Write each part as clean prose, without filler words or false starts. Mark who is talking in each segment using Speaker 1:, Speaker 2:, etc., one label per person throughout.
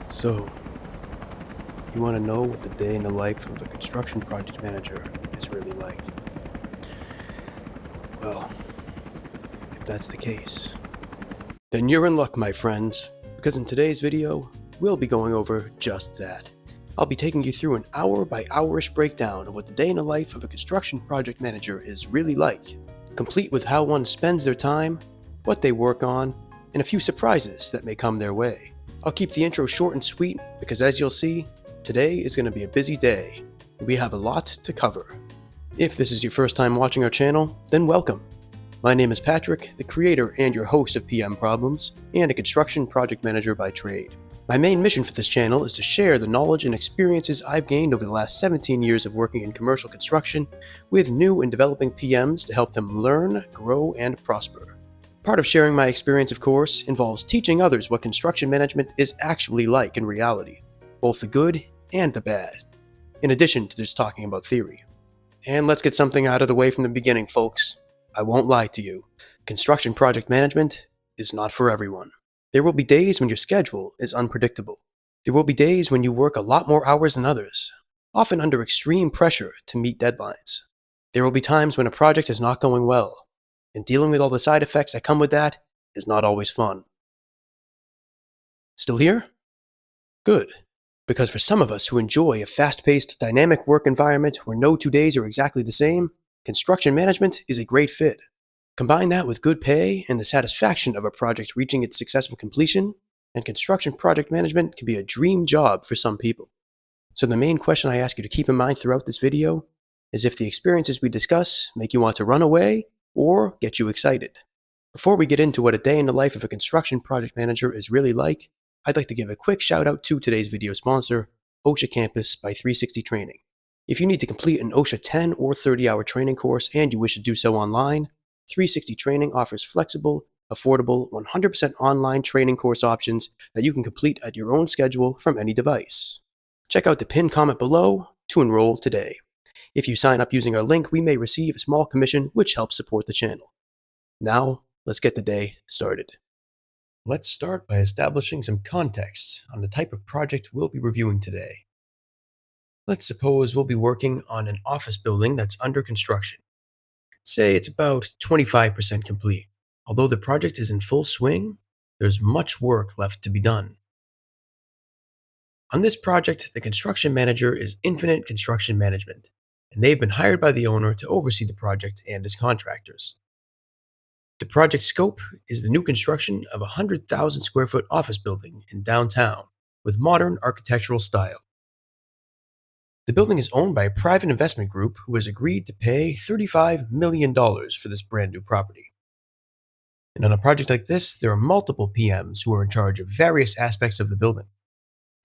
Speaker 1: So, you want to know what the day in the life of a construction project manager is really like? Well, if that's the case, then you're in luck, my friends, because in today's video, we'll be going over just that. I'll be taking you through an hour-by-hour-ish breakdown of what the day in the life of a construction project manager is really like, complete with how one spends their time, what they work on, and a few surprises that may come their way. I'll keep the intro short and sweet because, as you'll see, today is going to be a busy day. We have a lot to cover. If this is your first time watching our channel, then welcome. My name is Patrick, the creator and your host of PM Problems, and a construction project manager by trade. My main mission for this channel is to share the knowledge and experiences I've gained over the last 17 years of working in commercial construction with new and developing PMs to help them learn, grow, and prosper. Part of sharing my experience, of course, involves teaching others what construction management is actually like in reality, both the good and the bad, in addition to just talking about theory. And let's get something out of the way from the beginning, folks. I won't lie to you. Construction project management is not for everyone. There will be days when your schedule is unpredictable. There will be days when you work a lot more hours than others, often under extreme pressure to meet deadlines. There will be times when a project is not going well, and dealing with all the side effects that come with that is not always fun. Still here? Good. Because for some of us who enjoy a fast-paced, dynamic work environment where no 2 days are exactly the same, construction management is a great fit. Combine that with good pay and the satisfaction of a project reaching its successful completion, and construction project management can be a dream job for some people. So the main question I ask you to keep in mind throughout this video is if the experiences we discuss make you want to run away or get you excited. Before we get into what a day in the life of a construction project manager is really like, I'd like to give a quick shout out to today's video sponsor, OSHA Campus by 360 Training. If you need to complete an OSHA 10 or 30-hour training course and you wish to do so online, 360 Training offers flexible, affordable, 100% online training course options that you can complete at your own schedule from any device. Check out the pinned comment below to enroll today. If you sign up using our link, we may receive a small commission which helps support the channel. Now, let's get the day started. Let's start by establishing some context on the type of project we'll be reviewing today. Let's suppose we'll be working on an office building that's under construction. Say it's about 25% complete. Although the project is in full swing, there's much work left to be done. On this project, the construction manager is Infinite Construction Management, and they've been hired by the owner to oversee the project and his contractors. The project scope is the new construction of a 100,000 square foot office building in downtown with modern architectural style. The building is owned by a private investment group who has agreed to pay $35 million for this brand new property. And on a project like this, there are multiple PMs who are in charge of various aspects of the building.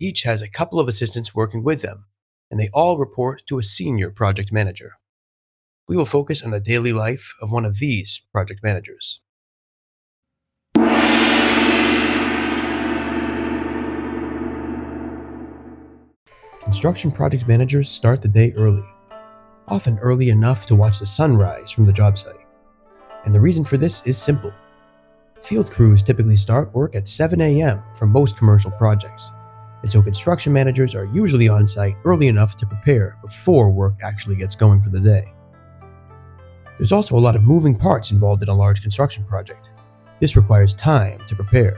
Speaker 1: Each has a couple of assistants working with them, and they all report to a senior project manager. We will focus on the daily life of one of these project managers. Construction project managers start the day early, often early enough to watch the sunrise from the job site. And the reason for this is simple. Field crews typically start work at 7 a.m. for most commercial projects, and so construction managers are usually on site early enough to prepare before work actually gets going for the day. There's also a lot of moving parts involved in a large construction project. This requires time to prepare.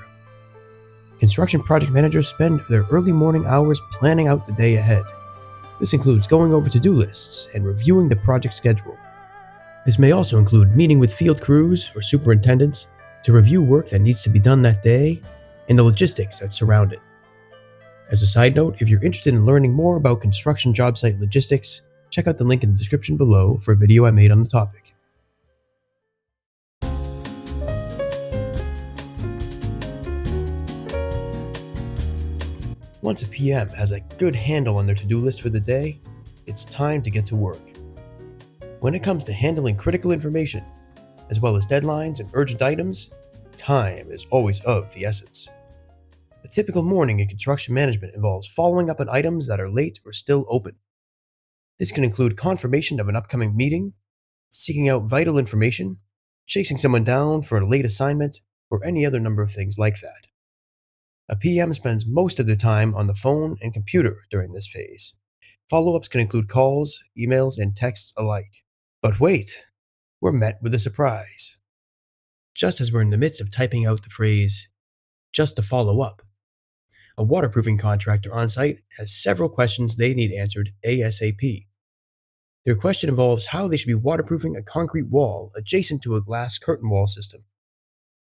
Speaker 1: Construction project managers spend their early morning hours planning out the day ahead. This includes going over to-do lists and reviewing the project schedule. This may also include meeting with field crews or superintendents to review work that needs to be done that day and the logistics that surround it. As a side note, if you're interested in learning more about construction job site logistics, check out the link in the description below for a video I made on the topic. Once a PM has a good handle on their to-do list for the day, it's time to get to work. When it comes to handling critical information, as well as deadlines and urgent items, time is always of the essence. A typical morning in construction management involves following up on items that are late or still open. This can include confirmation of an upcoming meeting, seeking out vital information, chasing someone down for a late assignment, or any other number of things like that. A PM spends most of their time on the phone and computer during this phase. Follow-ups can include calls, emails, and texts alike. But wait, we're met with a surprise. Just as we're in the midst of typing out the phrase, "just to follow up," a waterproofing contractor on site has several questions they need answered ASAP. Their question involves how they should be waterproofing a concrete wall adjacent to a glass curtain wall system.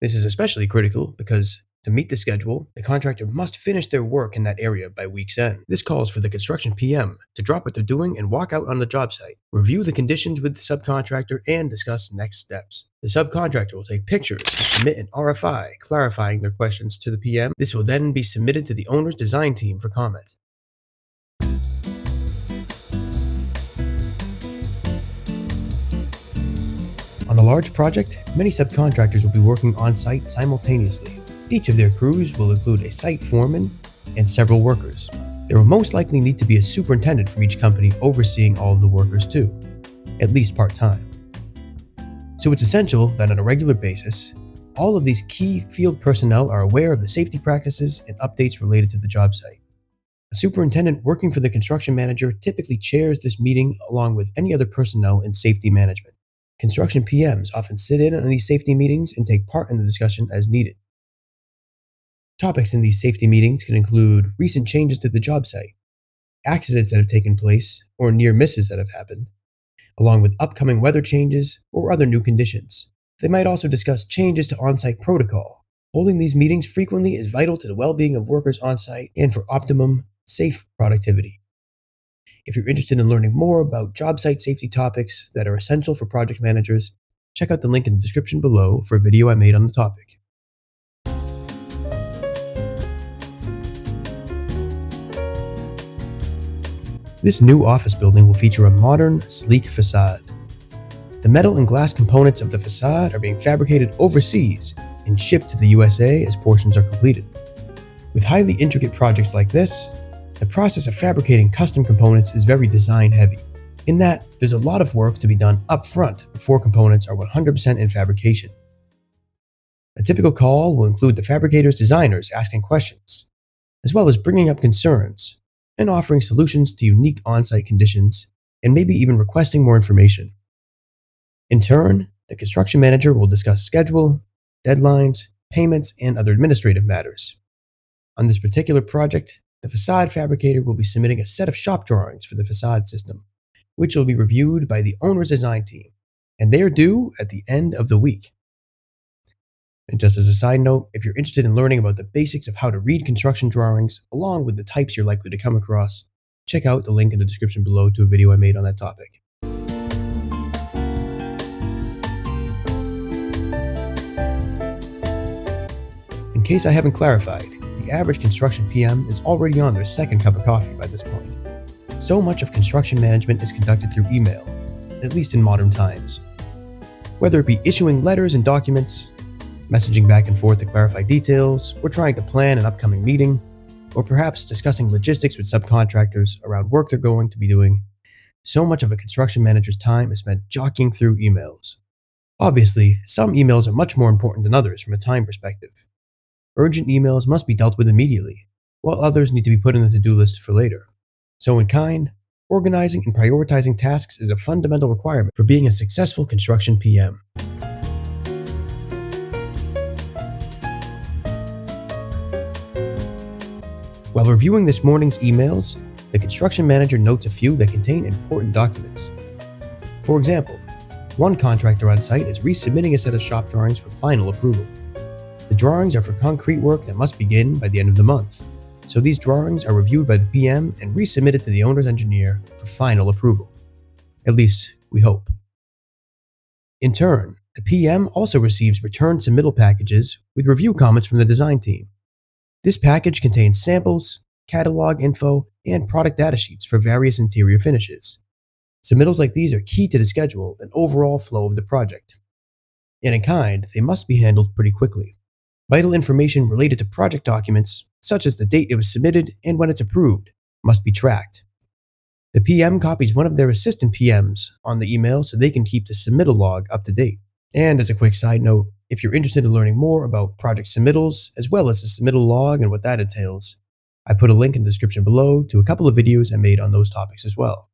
Speaker 1: This is especially critical because, to meet the schedule, the contractor must finish their work in that area by week's end. This calls for the construction PM to drop what they're doing and walk out on the job site, review the conditions with the subcontractor, and discuss next steps. The subcontractor will take pictures and submit an RFI clarifying their questions to the PM. This will then be submitted to the owner's design team for comment. On a large project, many subcontractors will be working on site simultaneously. Each of their crews will include a site foreman and several workers. There will most likely need to be a superintendent from each company overseeing all of the workers too, at least part-time. So it's essential that on a regular basis, all of these key field personnel are aware of the safety practices and updates related to the job site. A superintendent working for the construction manager typically chairs this meeting along with any other personnel in safety management. Construction PMs often sit in on these safety meetings and take part in the discussion as needed. Topics in these safety meetings can include recent changes to the job site, accidents that have taken place or near misses that have happened, along with upcoming weather changes or other new conditions. They might also discuss changes to on-site protocol. Holding these meetings frequently is vital to the well-being of workers on-site and for optimum, safe productivity. If you're interested in learning more about job site safety topics that are essential for project managers, check out the link in the description below for a video I made on the topic. This new office building will feature a modern, sleek facade. The metal and glass components of the facade are being fabricated overseas and shipped to the USA as portions are completed. With highly intricate projects like this, the process of fabricating custom components is very design-heavy, in that there's a lot of work to be done up front before components are 100% in fabrication. A typical call will include the fabricator's designers asking questions, as well as bringing up concerns and offering solutions to unique on-site conditions, and maybe even requesting more information. In turn, the construction manager will discuss schedule, deadlines, payments, and other administrative matters. On this particular project, the facade fabricator will be submitting a set of shop drawings for the facade system, which will be reviewed by the owner's design team, and they are due at the end of the week. And just as a side note, if you're interested in learning about the basics of how to read construction drawings, along with the types you're likely to come across, check out the link in the description below to a video I made on that topic. In case I haven't clarified, the average construction PM is already on their second cup of coffee by this point. So much of construction management is conducted through email, at least in modern times. Whether it be issuing letters and documents, messaging back and forth to clarify details, or trying to plan an upcoming meeting, or perhaps discussing logistics with subcontractors around work they're going to be doing, so much of a construction manager's time is spent jockeying through emails. Obviously, some emails are much more important than others from a time perspective. Urgent emails must be dealt with immediately, while others need to be put in the to-do list for later. So in kind, organizing and prioritizing tasks is a fundamental requirement for being a successful construction PM. While reviewing this morning's emails, the construction manager notes a few that contain important documents. For example, one contractor on site is resubmitting a set of shop drawings for final approval. The drawings are for concrete work that must begin by the end of the month, so these drawings are reviewed by the PM and resubmitted to the owner's engineer for final approval. At least, we hope. In turn, the PM also receives return submittal packages with review comments from the design team. This package contains samples, catalog info, and product data sheets for various interior finishes. Submittals like these are key to the schedule and overall flow of the project. And in kind, they must be handled pretty quickly. Vital information related to project documents, such as the date it was submitted and when it's approved, must be tracked. The PM copies one of their assistant PMs on the email so they can keep the submittal log up to date. And as a quick side note, if you're interested in learning more about project submittals, as well as the submittal log and what that entails, I put a link in the description below to a couple of videos I made on those topics as well.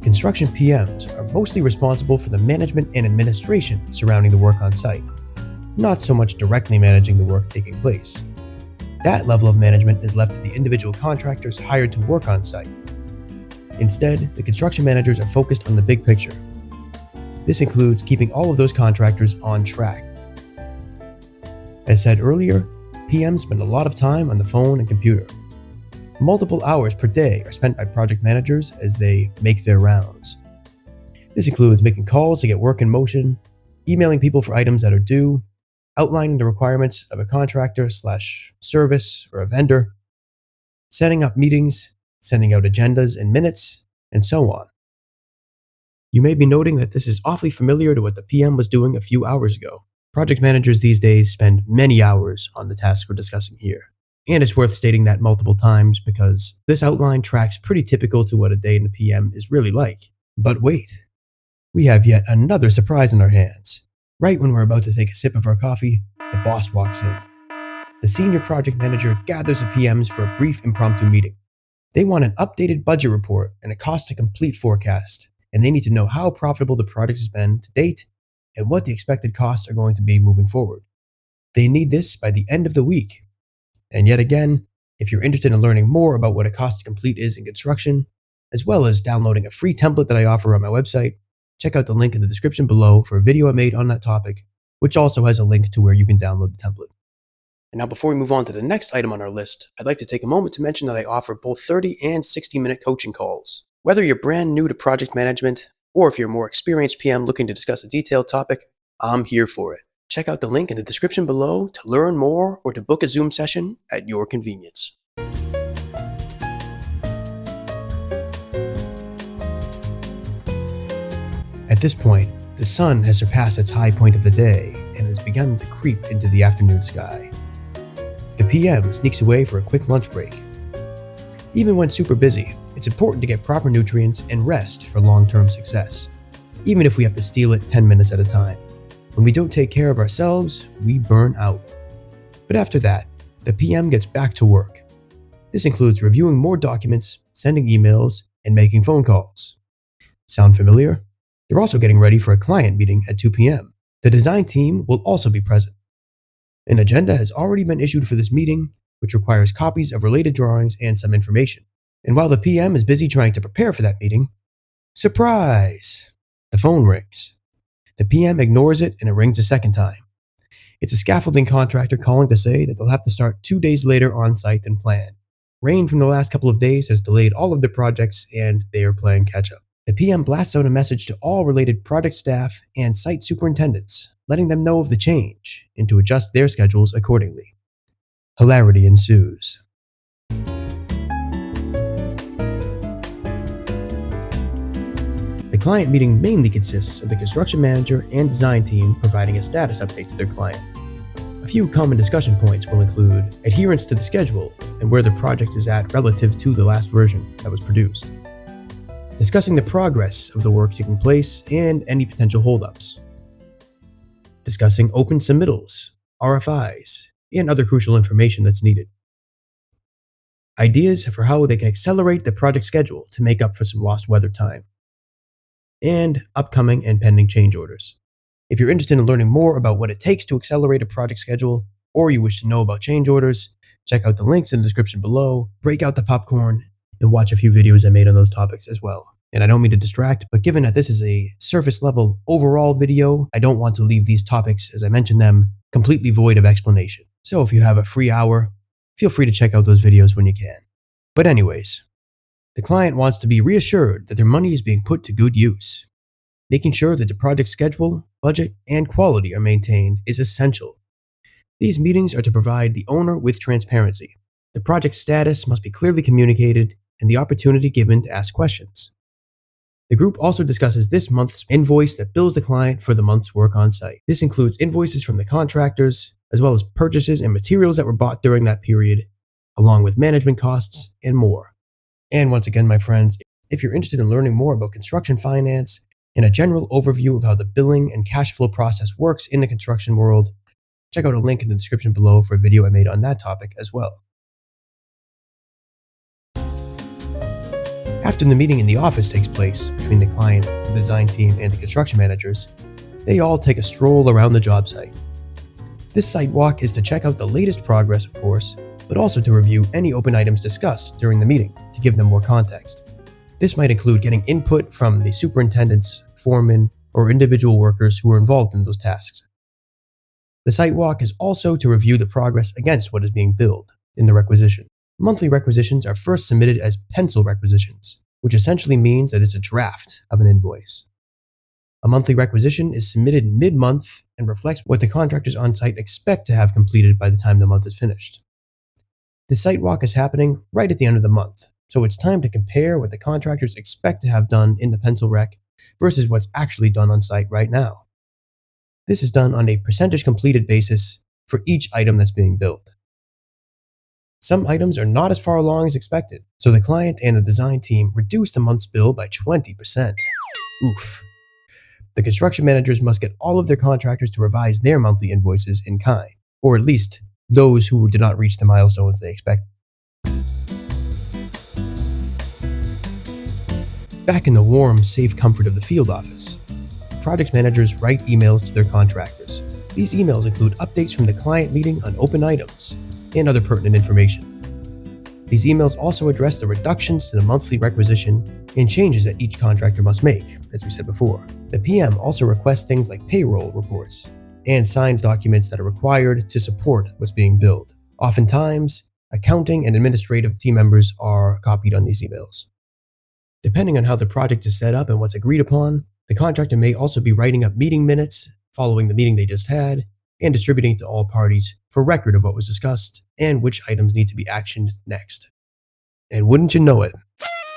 Speaker 1: Construction PMs are mostly responsible for the management and administration surrounding the work on site, not so much directly managing the work taking place. That level of management is left to the individual contractors hired to work on site. Instead, the construction managers are focused on the big picture. This includes keeping all of those contractors on track. As said earlier, PMs spend a lot of time on the phone and computer. Multiple hours per day are spent by project managers as they make their rounds. This includes making calls to get work in motion, emailing people for items that are due, outlining the requirements of a contractor/service or a vendor, setting up meetings, sending out agendas and minutes, and so on. You may be noting that this is awfully familiar to what the PM was doing a few hours ago. Project managers these days spend many hours on the tasks we're discussing here. And it's worth stating that multiple times because this outline tracks pretty typical to what a day in the PM is really like. But wait, we have yet another surprise in our hands. Right when we're about to take a sip of our coffee, the boss walks in. The senior project manager gathers the PMs for a brief impromptu meeting. They want an updated budget report and a cost to complete forecast, and they need to know how profitable the project has been to date and what the expected costs are going to be moving forward. They need this by the end of the week. And yet again, if you're interested in learning more about what a cost to complete is in construction, as well as downloading a free template that I offer on my website, check out the link in the description below for a video I made on that topic, which also has a link to where you can download the template. And now before we move on to the next item on our list, I'd like to take a moment to mention that I offer both 30 and 60-minute coaching calls. Whether you're brand new to project management, or if you're a more experienced PM looking to discuss a detailed topic, I'm here for it. Check out the link in the description below to learn more or to book a Zoom session at your convenience. At this point, the sun has surpassed its high point of the day and has begun to creep into the afternoon sky. The PM sneaks away for a quick lunch break. Even when super busy, it's important to get proper nutrients and rest for long-term success, even if we have to steal it 10 minutes at a time. When we don't take care of ourselves, we burn out. But after that, the PM gets back to work. This includes reviewing more documents, sending emails, and making phone calls. Sound familiar? They're also getting ready for a client meeting at 2 p.m. The design team will also be present. An agenda has already been issued for this meeting, which requires copies of related drawings and some information. And while the PM is busy trying to prepare for that meeting, surprise! The phone rings. The PM ignores it and it rings a second time. It's a scaffolding contractor calling to say that they'll have to start 2 days later on site than planned. Rain from the last couple of days has delayed all of their projects and they are playing catch up. The PM blasts out a message to all related project staff and site superintendents, letting them know of the change and to adjust their schedules accordingly. Hilarity ensues. The client meeting mainly consists of the construction manager and design team providing a status update to their client. A few common discussion points will include adherence to the schedule and where the project is at relative to the last version that was produced, discussing the progress of the work taking place and any potential holdups, discussing open submittals, RFIs, and other crucial information that's needed, ideas for how they can accelerate the project schedule to make up for some lost weather time, and upcoming and pending change orders. If you're interested in learning more about what it takes to accelerate a project schedule, or you wish to know about change orders, check out the links in the description below, break out the popcorn, and watch a few videos I made on those topics as well. And I don't mean to distract, but given that this is a surface level overall video, I don't want to leave these topics, as I mentioned them, completely void of explanation. So if you have a free hour, feel free to check out those videos when you can. But anyways, the client wants to be reassured that their money is being put to good use. Making sure that the project schedule, budget, and quality are maintained is essential. These meetings are to provide the owner with transparency. The project status must be clearly communicated and the opportunity given to ask questions. The group also discusses this month's invoice that bills the client for the month's work on site. This includes invoices from the contractors, as well as purchases and materials that were bought during that period, along with management costs and more. And once again, my friends, if you're interested in learning more about construction finance and a general overview of how the billing and cash flow process works in the construction world, check out a link in the description below for a video I made on that topic as well. After the meeting in the office takes place between the client, the design team, and the construction managers, they all take a stroll around the job site. This site walk is to check out the latest progress, of course, but also to review any open items discussed during the meeting to give them more context. This might include getting input from the superintendents, foremen, or individual workers who are involved in those tasks. The site walk is also to review the progress against what is being billed in the requisition. Monthly requisitions are first submitted as pencil requisitions, which essentially means that it's a draft of an invoice. A monthly requisition is submitted mid-month and reflects what the contractors on site expect to have completed by the time the month is finished. The site walk is happening right at the end of the month, so it's time to compare what the contractors expect to have done in the pencil rec versus what's actually done on site right now. This is done on a percentage completed basis for each item that's being billed. Some items are not as far along as expected, so the client and the design team reduce the month's bill by 20%. Oof. The construction managers must get all of their contractors to revise their monthly invoices in kind, or at least those who did not reach the milestones they expected. Back in the warm, safe comfort of the field office, project managers write emails to their contractors. These emails include updates from the client meeting on open items and other pertinent information. These emails also address the reductions to the monthly requisition and changes that each contractor must make, as we said before. The PM also requests things like payroll reports and signed documents that are required to support what's being billed. Oftentimes, accounting and administrative team members are copied on these emails. Depending on how the project is set up and what's agreed upon, the contractor may also be writing up meeting minutes following the meeting they just had and distributing to all parties for record of what was discussed and which items need to be actioned next. And wouldn't you know it,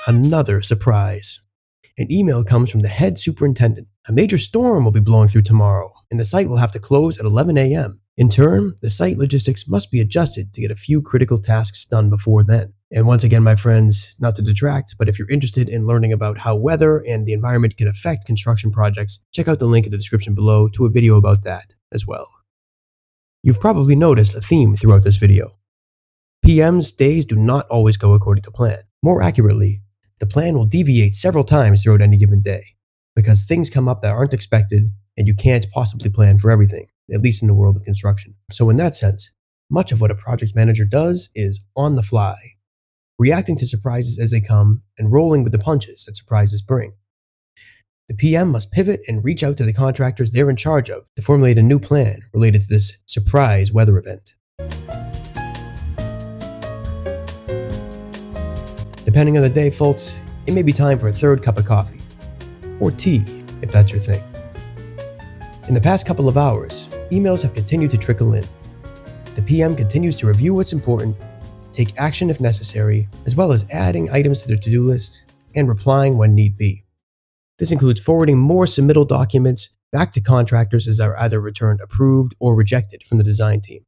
Speaker 1: another surprise. An email comes from the head superintendent. A major storm will be blowing through tomorrow, and the site will have to close at 11 a.m. In turn, the site logistics must be adjusted to get a few critical tasks done before then. And once again, my friends, not to detract, but if you're interested in learning about how weather and the environment can affect construction projects, check out the link in the description below to a video about that as well. You've probably noticed a theme throughout this video. PM's days do not always go according to plan. More accurately, the plan will deviate several times throughout any given day, because things come up that aren't expected and you can't possibly plan for everything, at least in the world of construction. So in that sense, much of what a project manager does is on the fly, reacting to surprises as they come and rolling with the punches that surprises bring. The PM must pivot and reach out to the contractors they're in charge of to formulate a new plan related to this surprise weather event. Depending on the day, folks, it may be time for a third cup of coffee, or tea, if that's your thing. In the past couple of hours, emails have continued to trickle in. The PM continues to review what's important, take action if necessary, as well as adding items to their to-do list and replying when need be. This includes forwarding more submittal documents back to contractors as they're either returned approved or rejected from the design team.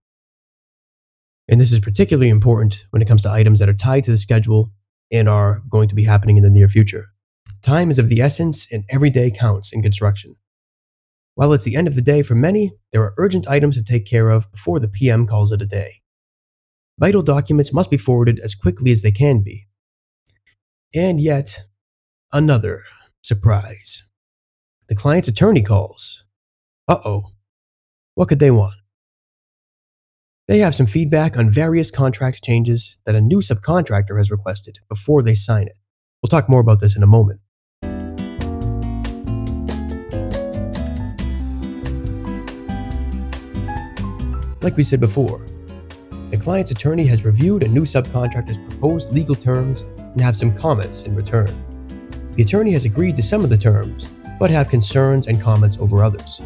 Speaker 1: And this is particularly important when it comes to items that are tied to the schedule and are going to be happening in the near future. Time is of the essence and every day counts in construction. While it's the end of the day for many, there are urgent items to take care of before the PM calls it a day. Vital documents must be forwarded as quickly as they can be. And yet, another surprise. The client's attorney calls. Uh-oh. What could they want? They have some feedback on various contract changes that a new subcontractor has requested before they sign it. We'll talk more about this in a moment. Like we said before, the client's attorney has reviewed a new subcontractor's proposed legal terms and have some comments in return. The attorney has agreed to some of the terms, but have concerns and comments over others.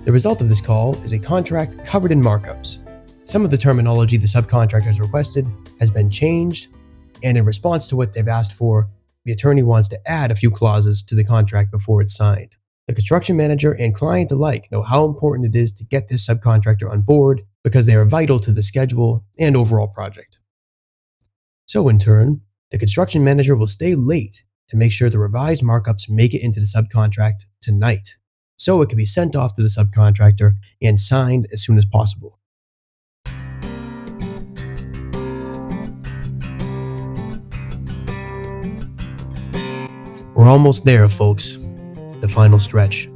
Speaker 1: The result of this call is a contract covered in markups. Some of the terminology the subcontractors requested has been changed, and in response to what they've asked for, the attorney wants to add a few clauses to the contract before it's signed. The construction manager and client alike know how important it is to get this subcontractor on board because they are vital to the schedule and overall project. So in turn, the construction manager will stay late to make sure the revised markups make it into the subcontract tonight, so it can be sent off to the subcontractor and signed as soon as possible. We're almost there, folks. The final stretch.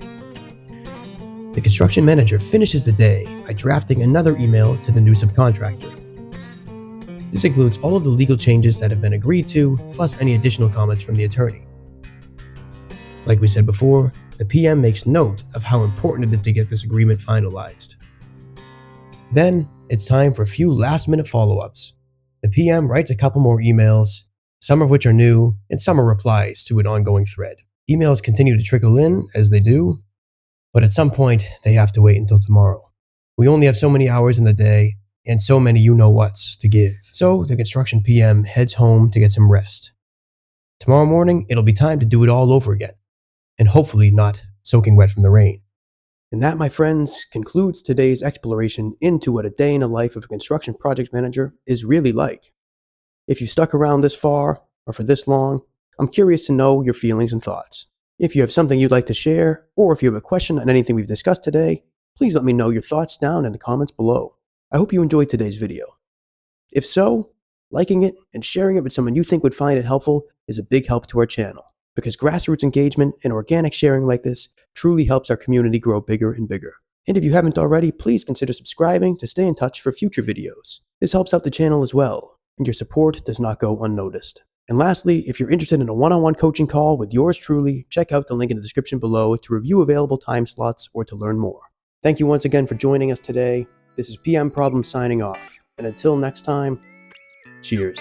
Speaker 1: The construction manager finishes the day by drafting another email to the new subcontractor. This includes all of the legal changes that have been agreed to, plus any additional comments from the attorney. Like we said before, the PM makes note of how important it is to get this agreement finalized. Then, it's time for a few last-minute follow-ups. The PM writes a couple more emails, some of which are new, and some are replies to an ongoing thread. Emails continue to trickle in, as they do, but at some point, they have to wait until tomorrow. We only have so many hours in the day, and so many you-know-whats to give. So, the construction PM heads home to get some rest. Tomorrow morning, it'll be time to do it all over again, and hopefully not soaking wet from the rain. And that, my friends, concludes today's exploration into what a day in the life of a construction project manager is really like. If you stuck around this far, or for this long, I'm curious to know your feelings and thoughts. If you have something you'd like to share, or if you have a question on anything we've discussed today, please let me know your thoughts down in the comments below. I hope you enjoyed today's video. If so, liking it and sharing it with someone you think would find it helpful is a big help to our channel, because grassroots engagement and organic sharing like this truly helps our community grow bigger and bigger. And if you haven't already, please consider subscribing to stay in touch for future videos. This helps out the channel as well, and your support does not go unnoticed. And lastly, if you're interested in a one-on-one coaching call with yours truly, check out the link in the description below to review available time slots or to learn more. Thank you once again for joining us today. This is PM Problem signing off, and until next time, cheers.